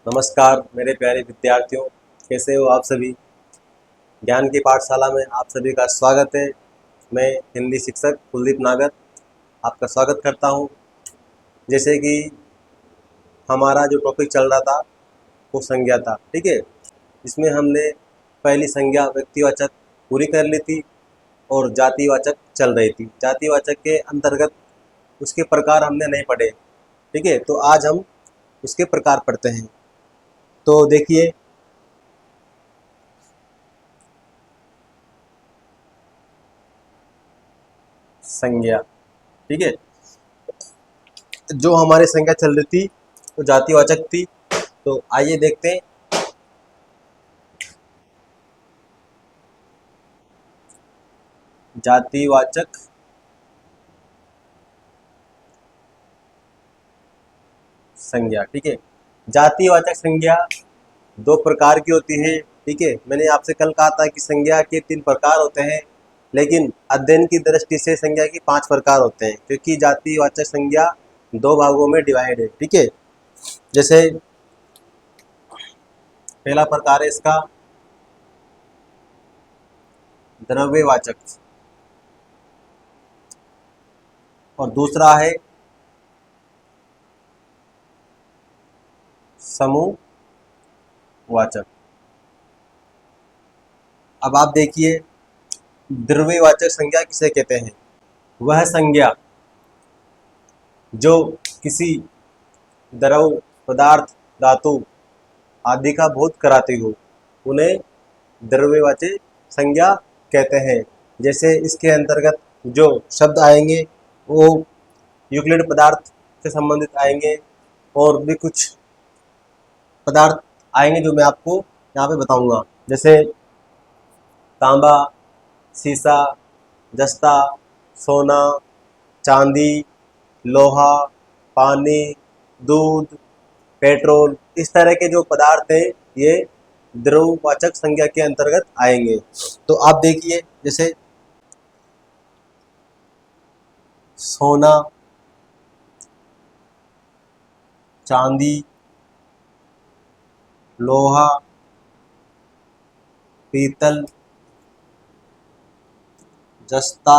नमस्कार मेरे प्यारे विद्यार्थियों, कैसे हो आप सभी। ज्ञान की पाठशाला में आप सभी का स्वागत है। मैं हिंदी शिक्षक कुलदीप नागर आपका स्वागत करता हूं। जैसे कि हमारा जो टॉपिक चल रहा था वो संज्ञा था, ठीक है। इसमें हमने पहली संज्ञा व्यक्तिवाचक पूरी कर ली थी और जातिवाचक चल रही थी। जातिवाचक के अंतर्गत उसके प्रकार हमने नहीं पढ़े, ठीक है। तो आज हम उसके प्रकार पढ़ते हैं। तो देखिए, संज्ञा, ठीक है। जो हमारी संज्ञा चल रही थी वो जातिवाचक थी। तो आइए देखते हैं। जातिवाचक संज्ञा, ठीक है। जातिवाचक संज्ञा दो प्रकार की होती है, ठीक है। मैंने आपसे कल कहा था कि संज्ञा के 3 प्रकार होते हैं, लेकिन अध्ययन की दृष्टि से संज्ञा के 5 प्रकार होते हैं, क्योंकि जातिवाचक संज्ञा 2 भागों में डिवाइड है, ठीक है। जैसे पहला प्रकार है इसका द्रव्यवाचक और दूसरा है समूहवाचक। अब आप देखिए, द्रव्यवाचक संज्ञा किसे कहते हैं। वह संज्ञा जो किसी द्रव पदार्थ, धातु आदि का बोध कराती हो, उन्हें द्रव्यवाचक संज्ञा कहते हैं। जैसे इसके अंतर्गत जो शब्द आएंगे वो यूक्लिड पदार्थ से संबंधित आएंगे और भी कुछ पदार्थ आएंगे जो मैं आपको यहाँ पे बताऊंगा। जैसे तांबा, सीसा, जस्ता, सोना, चांदी, लोहा, पानी, दूध, पेट्रोल, इस तरह के जो पदार्थ हैं ये द्रव्यवाचक संज्ञा के अंतर्गत आएंगे। तो आप देखिए, जैसे सोना, चांदी, लोहा, पीतल, जस्ता,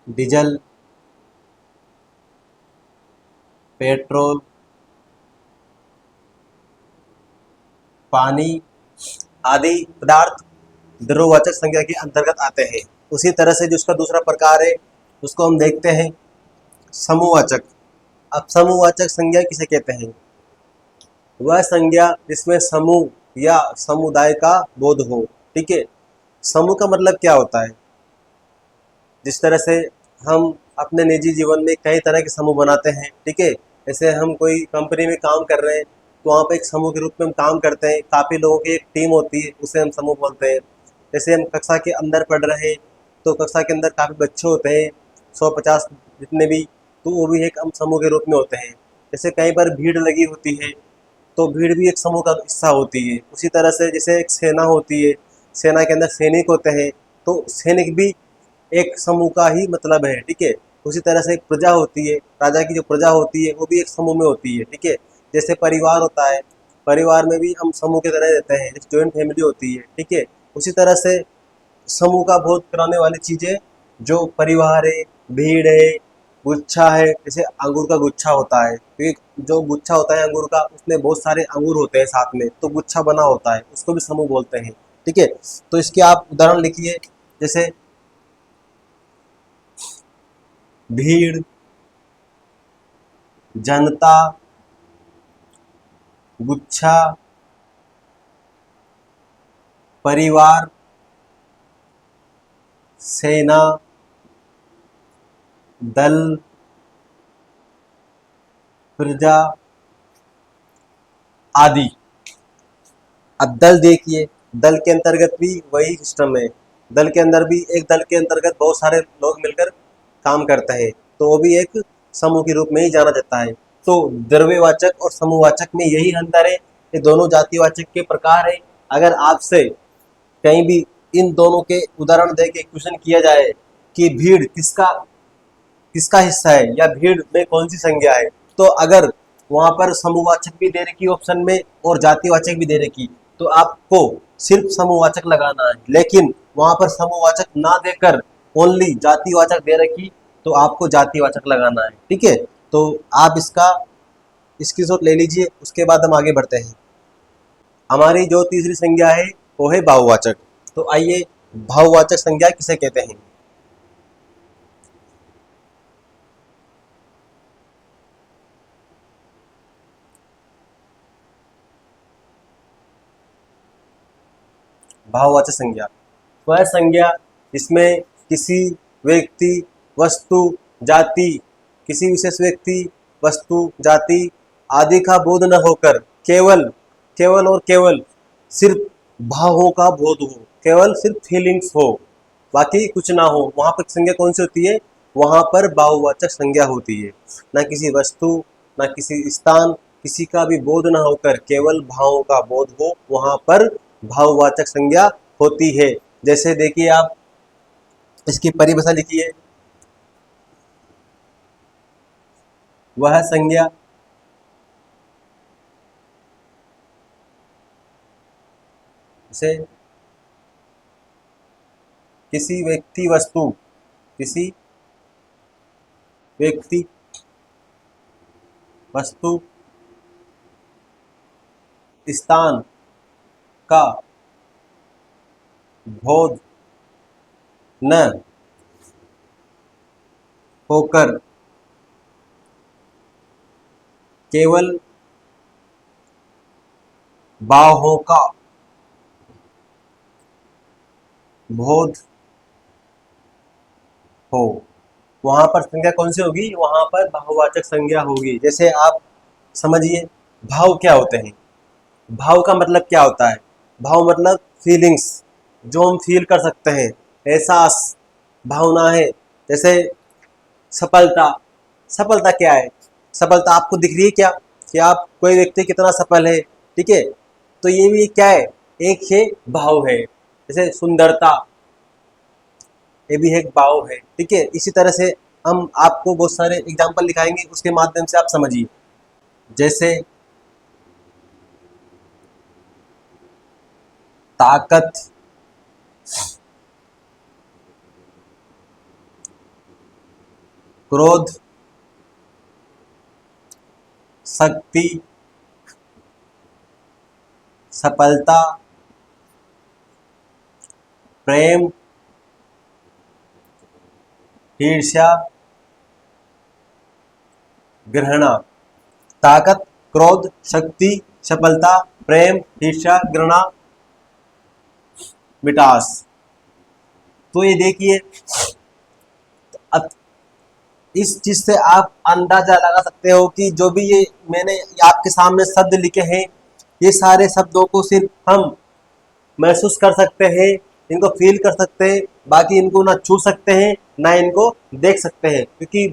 डीजल, पेट्रोल, पानी आदि पदार्थ द्रव्यवाचक संज्ञा के अंतर्गत आते हैं। उसी तरह से जो उसका दूसरा प्रकार है उसको हम देखते हैं समूहवाचक। अब समूहवाचक संज्ञा किसे कहते हैं। वह संज्ञा जिसमें समूह या समुदाय का बोध हो, ठीक है। समूह का मतलब क्या होता है। जिस तरह से हम अपने निजी जीवन में कई तरह के समूह बनाते हैं, ठीक है। जैसे हम कोई कंपनी में काम कर रहे हैं तो वहाँ पे एक समूह के रूप में हम काम करते हैं। काफ़ी लोगों की एक टीम होती है, उसे हम समूह बोलते हैं। जैसे हम कक्षा के अंदर पढ़ रहे हैं तो कक्षा के अंदर काफ़ी बच्चे होते हैं, 150 जितने भी, तो वो भी एक हम समूह के रूप में होते हैं। जैसे कहीं पर भीड़ लगी होती है तो भीड़ भी एक समूह का हिस्सा होती है। उसी तरह से जैसे एक सेना होती है, सेना के अंदर सैनिक होते हैं, तो सैनिक भी एक समूह का ही मतलब है, ठीक है। उसी तरह से एक प्रजा होती है, राजा की जो प्रजा होती है वो भी एक समूह में होती है, ठीक है। जैसे परिवार होता है, परिवार में भी हम समूह की तरह रहते हैं, जैसे जॉइंट फैमिली होती है, ठीक है। उसी तरह से समूह का बोध कराने वाली चीज़ें जो परिवार है, भीड़ है, गुच्छा है। जैसे अंगूर का गुच्छा होता है, क्योंकि जो गुच्छा होता है अंगूर का उसमें बहुत सारे अंगूर होते हैं साथ में, तो गुच्छा बना होता है, उसको भी समूह बोलते हैं, ठीक है। तो इसके आप उदाहरण लिखिए। जैसे भीड़, जनता, गुच्छा, परिवार, सेना, दल, प्रजा आदि। अब दल देखिए, दल के अंतर्गत भी वही सिस्टम है। दल के अंदर भी एक दल के अंतर्गत बहुत सारे लोग मिलकर काम करते हैं, तो वो भी एक समूह के रूप में ही जाना जाता है। तो द्रव्यवाचक और समूहवाचक में यही अंतर है, ये दोनों जातिवाचक के प्रकार है। अगर आपसे कहीं भी इन दोनों के उदाहरण दे के क्वेश्चन किया जाए कि भीड़ किसका किसका हिस्सा है या भीड़ में कौन सी संज्ञा है, तो अगर वहां पर समूहवाचक भी दे रखी ऑप्शन में और जातिवाचक भी दे रखी, तो आपको सिर्फ समूहवाचक लगाना है। लेकिन वहां पर समूहवाचक ना देकर ओनली जातिवाचक दे रखी, तो आपको जातिवाचक लगाना है। ठीक है, तो आप इसका स्क्रीनशॉट ले लीजिए, उसके बाद हम आगे बढ़ते हैं। हमारी जो तीसरी संज्ञा है वो है भाववाचक। तो आइए, भाववाचक संज्ञा किसे कहते हैं? भाववाचक संज्ञा वह संज्ञा जिसमें किसी व्यक्ति, वस्तु, जाति, किसी विशेष व्यक्ति, वस्तु, जाति आदि का बोध न होकर केवल केवल और केवल सिर्फ भावों का बोध हो, केवल सिर्फ फीलिंग्स हो, बाकी कुछ ना हो, वहां पर संज्ञा कौन सी होती है? वहां पर भाववाचक संज्ञा होती है। ना किसी वस्तु, ना किसी स्थान, किसी का भी बोध ना होकर केवल भावों का बोध हो, वहां पर भाववाचक संज्ञा होती है। जैसे देखिए, आप इसकी परिभाषा लिखिए। वह संज्ञा से किसी व्यक्ति, वस्तु, किसी व्यक्ति, वस्तु, स्थान का बोध न होकर केवल भावों का बोध हो, वहां पर संज्ञा कौन सी होगी? वहां पर भाववाचक संज्ञा होगी। जैसे आप समझिए, भाव क्या होते हैं? भाव का मतलब क्या होता है? भाव मतलब फीलिंग्स, जो हम फील कर सकते हैं, एहसास, भावना है। जैसे सफलता, सफलता क्या है? सफलता आपको दिख रही है क्या कि आप कोई व्यक्ति कितना सफल है? ठीक है, तो ये भी क्या है? एक है भाव है। जैसे सुंदरता, ये भी एक भाव है। ठीक है, इसी तरह से हम आपको बहुत सारे एग्जाम्पल दिखाएंगे, उसके माध्यम से आप समझिए। जैसे ताकत, क्रोध, शक्ति, सफलता, प्रेम, ईर्ष्या, घृणा। ताकत, क्रोध, शक्ति, सफलता, प्रेम, ईर्ष्या, घृणा, मिठास। तो ये देखिए, अब इस चीज से आप अंदाजा लगा सकते हो कि जो भी ये मैंने आपके सामने शब्द लिखे हैं, ये सारे शब्दों को सिर्फ हम महसूस कर सकते हैं, इनको फील कर सकते हैं, बाकी इनको ना छू सकते हैं ना इनको देख सकते हैं, क्योंकि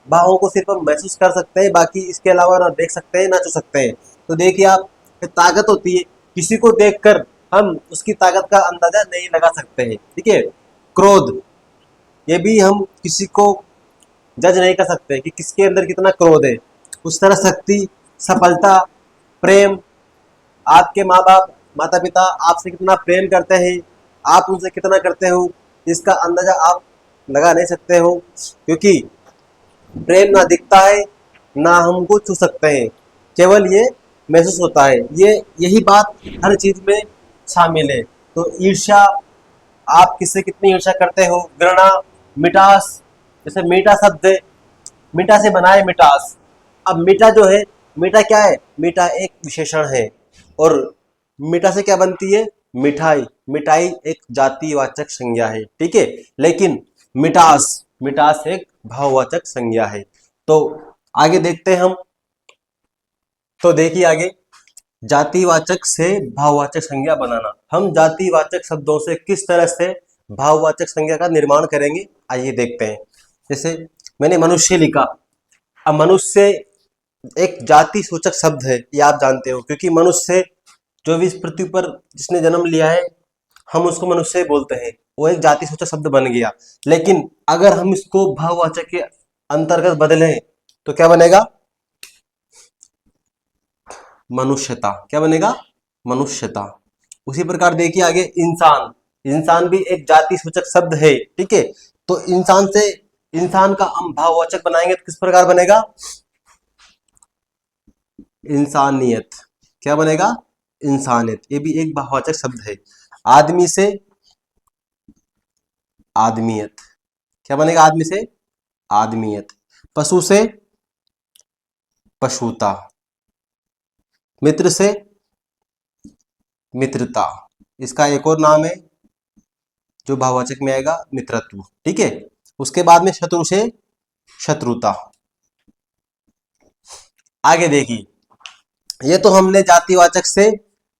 भावों को सिर्फ हम महसूस कर सकते हैं, बाकी इसके अलावा ना देख सकते हैं ना छू सकते हैं। तो देखिए, आप ताकत होती है, किसी को देखकर हम उसकी ताकत का अंदाजा नहीं लगा सकते हैं। ठीक है, क्रोध, ये भी हम किसी को जज नहीं कर सकते कि किसके अंदर कितना क्रोध है। उस तरह शक्ति, सफलता, प्रेम, आपके माँ बाप, माता पिता आपसे कितना प्रेम करते हैं, आप उनसे कितना करते हो, इसका अंदाजा आप लगा नहीं सकते हो, क्योंकि प्रेम ना दिखता है ना हमको छू सकते हैं, केवल ये महसूस होता है। यही बात हर चीज में शामिल है। तो ईर्ष्या, आप किससे कितनी ईर्ष्या करते हो। घृणा, मिठास, जैसे मीठा शब्द है, मीठा से बना है मिठास। अब मीठा जो है, मीठा क्या है? मीठा एक विशेषण है, और मीठा से क्या बनती है? मिठाई। मिठाई एक जातिवाचक संज्ञा है। ठीक है, लेकिन मिठास, मिठास एक भाववाचक संज्ञा है। तो आगे देखते हैं हम। तो देखिए आगे, जातिवाचक से भाववाचक संज्ञा बनाना। हम जातिवाचक शब्दों से किस तरह से भाववाचक संज्ञा का निर्माण करेंगे, आइए देखते हैं। जैसे मैंने मनुष्य लिखा। अब मनुष्य एक जाति सूचक शब्द है, ये आप जानते हो, क्योंकि मनुष्य जो भी इस पृथ्वी पर जिसने जन्म लिया है, हम उसको मनुष्य बोलते हैं, वो एक जाति सूचक शब्द बन गया। लेकिन अगर हम इसको भाववाचक के अंतर्गत बदलें तो क्या बनेगा? मनुष्यता। क्या बनेगा? मनुष्यता। उसी प्रकार देखिए आगे इंसान। इंसान भी एक जाति सूचक शब्द है, ठीक है। तो इंसान से इंसान का हम भाववाचक बनाएंगे तो किस प्रकार बनेगा? इंसानियत। क्या बनेगा? इंसानियत। ये भी एक भाववाचक शब्द है। आदमी से आदमियत। क्या बनेगा? आदमी से आदमियत। पशु से पशुता। मित्र से मित्रता। इसका एक और नाम है जो भाववाचक में आएगा, मित्रत्व, ठीक है। उसके बाद में शत्रु से शत्रुता। आगे देखिए, ये तो हमने जातिवाचक से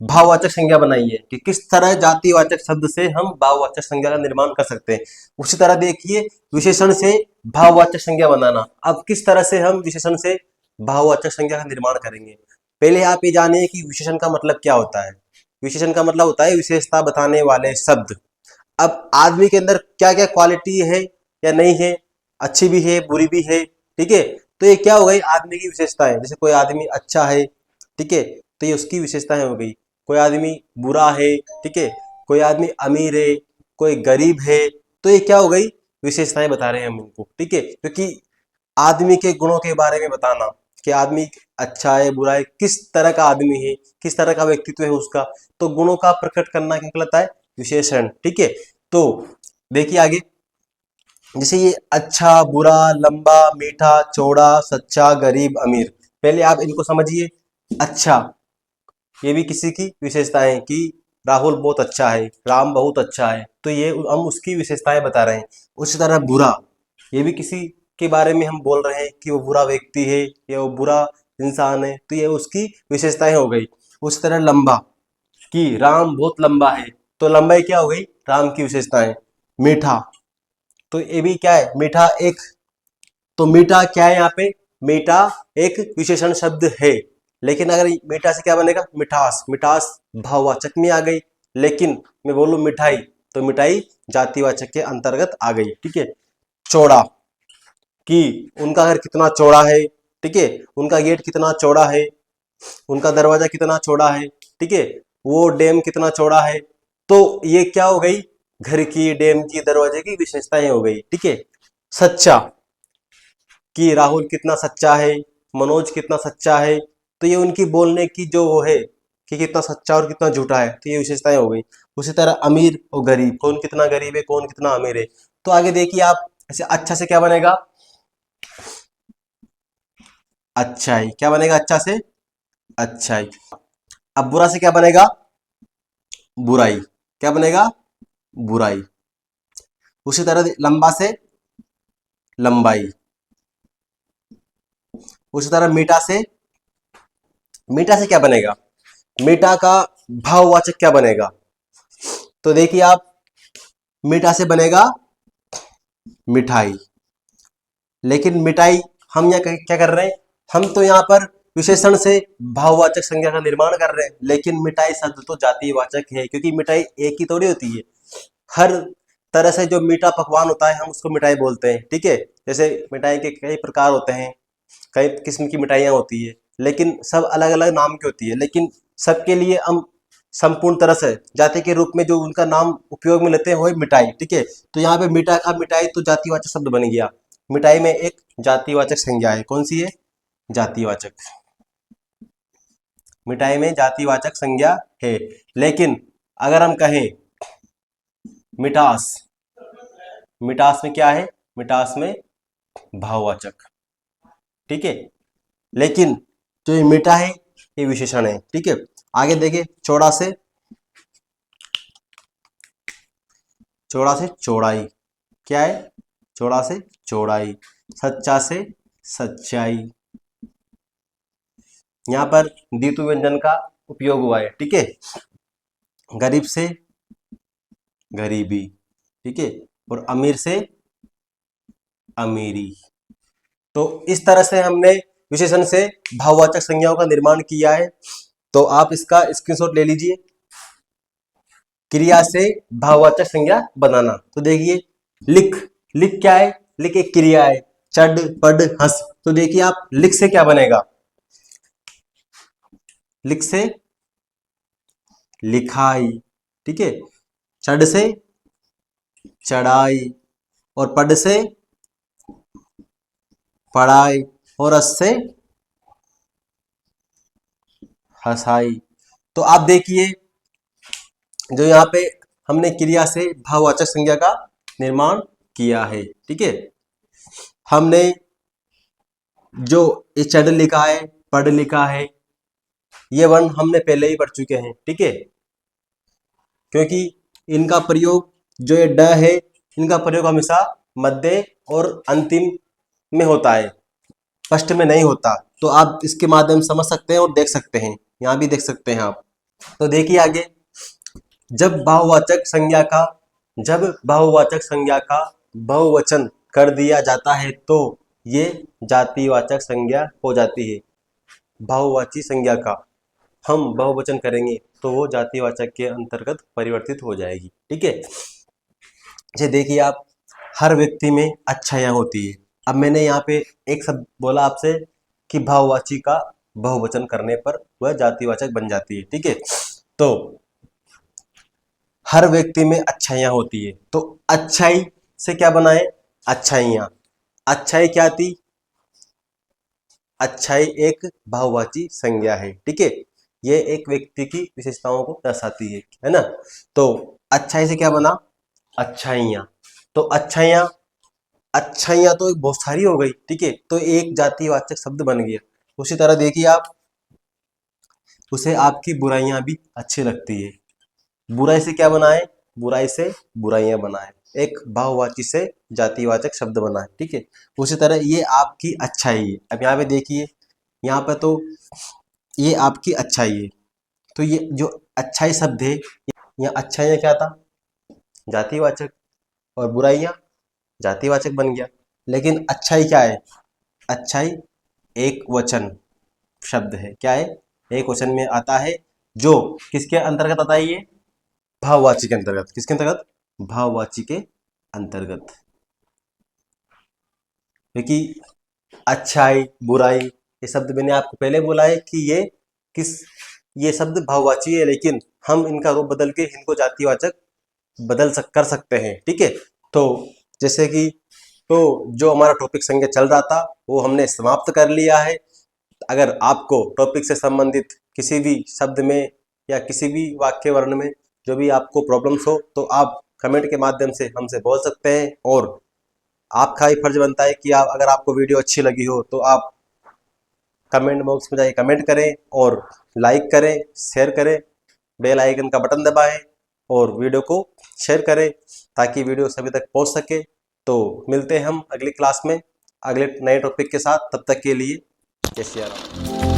भाववाचक संज्ञा बनाई है कि किस तरह जातिवाचक शब्द से हम भाववाचक संज्ञा का निर्माण कर सकते हैं। उसी तरह देखिए विशेषण से भाववाचक संज्ञा बनाना। अब किस तरह से हम विशेषण से भाववाचक संज्ञा का निर्माण करेंगे? पहले आप ये जानिए कि विशेषण का मतलब क्या होता है। विशेषण का मतलब होता है विशेषता बताने वाले शब्द। अब आदमी के अंदर क्या क्या क्वालिटी है या नहीं है, अच्छी भी है बुरी भी है, ठीक है। तो ये क्या हो गई? आदमी की विशेषता है। जैसे कोई आदमी अच्छा है, ठीक है, तो ये उसकी विशेषताएं हो गई। कोई आदमी बुरा है, ठीक है, कोई आदमी अमीर है, कोई गरीब है, तो ये क्या हो गई? विशेषताएं बता रहे हैं हम इनको, ठीक है। क्योंकि आदमी के गुणों के बारे में बताना कि आदमी अच्छा है बुरा है, किस तरह का आदमी है, किस तरह का व्यक्तित्व है उसका, तो गुणों का प्रकट करना क्या कहलाता है? विशेषण, ठीक है। तो देखिए आगे, जैसे ये अच्छा बुरा लंबा मीठा चौड़ा सच्चा गरीब अमीर। पहले आप इनको समझिए। अच्छा, ये भी किसी की विशेषता है कि राहुल बहुत अच्छा है, राम बहुत अच्छा है, तो ये हम उसकी विशेषताएं बता रहे हैं। उसी तरह बुरा, ये भी किसी के बारे में हम बोल रहे हैं कि वो बुरा व्यक्ति है या वो बुरा इंसान है, तो ये उसकी विशेषताएं हो गई। उसी तरह लंबा, कि राम बहुत लंबा है, तो लंबाई क्या हो गई? राम की विशेषताएं। मीठा, तो ये भी क्या है? मीठा एक, तो मीठा क्या है यहाँ पे? मीठा एक विशेषण शब्द है। लेकिन अगर मीठा से क्या बनेगा? मिठास। मिठास भाववाचक में आ गई। लेकिन मैं बोलूं मिठाई, तो मिठाई जातिवाचक के अंतर्गत आ गई, ठीक है। चौड़ा, कि उनका घर कितना चौड़ा है, ठीक है, उनका गेट कितना चौड़ा है, उनका दरवाजा कितना चौड़ा है, ठीक है, वो डैम कितना चौड़ा है। तो ये क्या हो गई? घर की, डैम की, दरवाजे की विशेषताएं हो गई, ठीक है। सच्चा, कि राहुल कितना सच्चा है, मनोज कितना सच्चा है, तो ये उनकी बोलने की जो वो है कि कितना सच्चा और कितना झूठा है, तो ये विशेषताएं हो गई। उसी तरह अमीर और गरीब, कौन कितना गरीब है कौन कितना अमीर है। तो आगे देखिए आप, ऐसे अच्छा से क्या बनेगा? अच्छाई। क्या बनेगा अच्छा से? अच्छाई। अब बुरा से क्या बनेगा? बुराई। क्या बनेगा? बुराई। उसी तरह लंबा से लंबाई। उसी तरह मीठा से, मीठा से क्या बनेगा? मीठा का भाववाचक क्या बनेगा? तो देखिए आप, मीठा से बनेगा मिठाई। लेकिन मिठाई हम यहाँ क्या कर रहे हैं? हम तो यहाँ पर विशेषण से भाववाचक संज्ञा का निर्माण कर रहे हैं, लेकिन मिठाई शब्द तो जातिवाचक है, क्योंकि मिठाई एक ही थोड़ी होती है। हर तरह से जो मीठा पकवान होता है हम उसको मिठाई बोलते हैं, ठीक है। जैसे मिठाई के कई प्रकार होते हैं, कई किस्म की मिठाइयाँ होती है, लेकिन सब अलग अलग नाम की होती है, लेकिन सबके लिए हम संपूर्ण तरह से जाति के रूप में जो उनका नाम उपयोग में लेते हैं वो है मिठाई, ठीक है। तो यहाँ पे मीठा का मिठाई तो जातिवाचक शब्द बन गया। मिठाई में एक जातिवाचक संज्ञा है, कौन सी है? जातिवाचक। मिठाई में जातिवाचक संज्ञा है। लेकिन अगर हम कहें मिठास, मिठास में क्या है? मिठास में भाववाचक, ठीक है। लेकिन जो ये मीठा है ये विशेषण है, ठीक है। आगे देखिए, चौड़ा से, चौड़ा से चौड़ाई। क्या है? चौड़ा से चौड़ाई। सच्चा से सच्चाई। यहाँ पर द्वितु व्यंजन का उपयोग हुआ है, ठीक है। गरीब से गरीबी, ठीक है, और अमीर से अमीरी। तो इस तरह से हमने विशेषण से भाववाचक संज्ञाओं का निर्माण किया है। तो आप इसका स्क्रीनशॉट ले लीजिए। क्रिया से भाववाचक संज्ञा बनाना, तो देखिए लिख, लिख क्या है? लिख एक क्रिया है। चढ़ पढ़ हंस, तो देखिए आप लिख से क्या बनेगा? लिख से लिखाई, ठीक है। चढ़ से चढ़ाई, और पढ़ से पढ़ाई, और हंस से हंसाई। तो आप देखिए जो यहाँ पे हमने क्रिया से भाववाचक संज्ञा का निर्माण किया है, ठीक है। हमने जो ये चढ़ लिखा है, पढ़ लिखा है, ये वर्ण हमने पहले ही पढ़ चुके हैं, ठीक है। क्योंकि इनका प्रयोग जो ये ड है, इनका प्रयोग हमेशा मध्य और अंतिम में होता है, फर्स्ट में नहीं होता। तो आप इसके माध्यम से समझ सकते हैं और देख सकते हैं, यहाँ भी देख सकते हैं आप। तो देखिए आगे, जब बहुवाचक संज्ञा का बहुवचन कर दिया जाता है तो ये जातिवाचक संज्ञा हो जाती है। बहुवाची संज्ञा का हम बहुवचन करेंगे तो वो जातिवाचक के अंतर्गत परिवर्तित हो जाएगी, ठीक है। जैसे देखिए आप, हर व्यक्ति में अच्छाइयाँ होती है। अब मैंने यहाँ पे एक शब्द बोला आपसे कि बहुवाची का बहुवचन करने पर वह जातिवाचक बन जाती है, ठीक है। तो हर व्यक्ति में अच्छाइयाँ होती है, तो अच्छाई से क्या बनाए, अच्छाइयाँ। अच्छाई क्या थी, अच्छाई एक बहुवाची संज्ञा है, ठीक है। ये एक व्यक्ति की विशेषताओं को दर्शाती है ना। तो अच्छाई से क्या बना, अच्छाइयाँ। तो अच्छाइयाँ तो एक बहुत सारी हो गई, ठीक है। तो एक जातिवाचक शब्द बन गया। उसी तरह देखिए आप, उसे आपकी बुराइयां भी अच्छी लगती है। बुराई से क्या बनाए, बुराई से बुराइयां बनाए, एक बहुवाची से जातिवाचक शब्द बनाए, ठीक है। उसी तरह ये आपकी अच्छाई है। अब यहाँ पे देखिए, यहाँ पे तो ये आपकी अच्छाई है, तो ये जो अच्छाई शब्द है, यहाँ अच्छाइयाँ क्या था, जातिवाचक, और बुराइयां जातिवाचक बन गया। लेकिन अच्छाई क्या है, अच्छाई एक वचन शब्द है। क्या है, एक वचन में आता है, जो किसके अंतर्गत आता है, ये भाववाची के अंतर्गत। किसके अंतर्गत, भाववाची के अंतर्गत। क्योंकि अच्छाई बुराई ये शब्द मैंने आपको पहले बोला है कि ये शब्द भाववाची है, लेकिन हम इनका रूप बदल के इनको जातिवाचक कर सकते हैं, ठीक है। तो जैसे कि तो जो हमारा टॉपिक संज्ञा चल रहा था वो हमने समाप्त कर लिया है। अगर आपको टॉपिक से संबंधित किसी भी शब्द में या किसी भी वाक्य वर्ण में जो भी आपको प्रॉब्लम्स हो तो आप कमेंट के माध्यम से हमसे बोल सकते हैं। और आपका ही फर्ज बनता है कि अगर आपको वीडियो अच्छी लगी हो तो आप कमेंट बॉक्स में जाके कमेंट करें और लाइक करें, शेयर करें, बेल आइकन का बटन दबाएं और वीडियो को शेयर करें ताकि वीडियो सभी तक पहुंच सके। तो मिलते हैं हम अगली क्लास में अगले नए टॉपिक के साथ। तब तक के लिए जय श्री राम।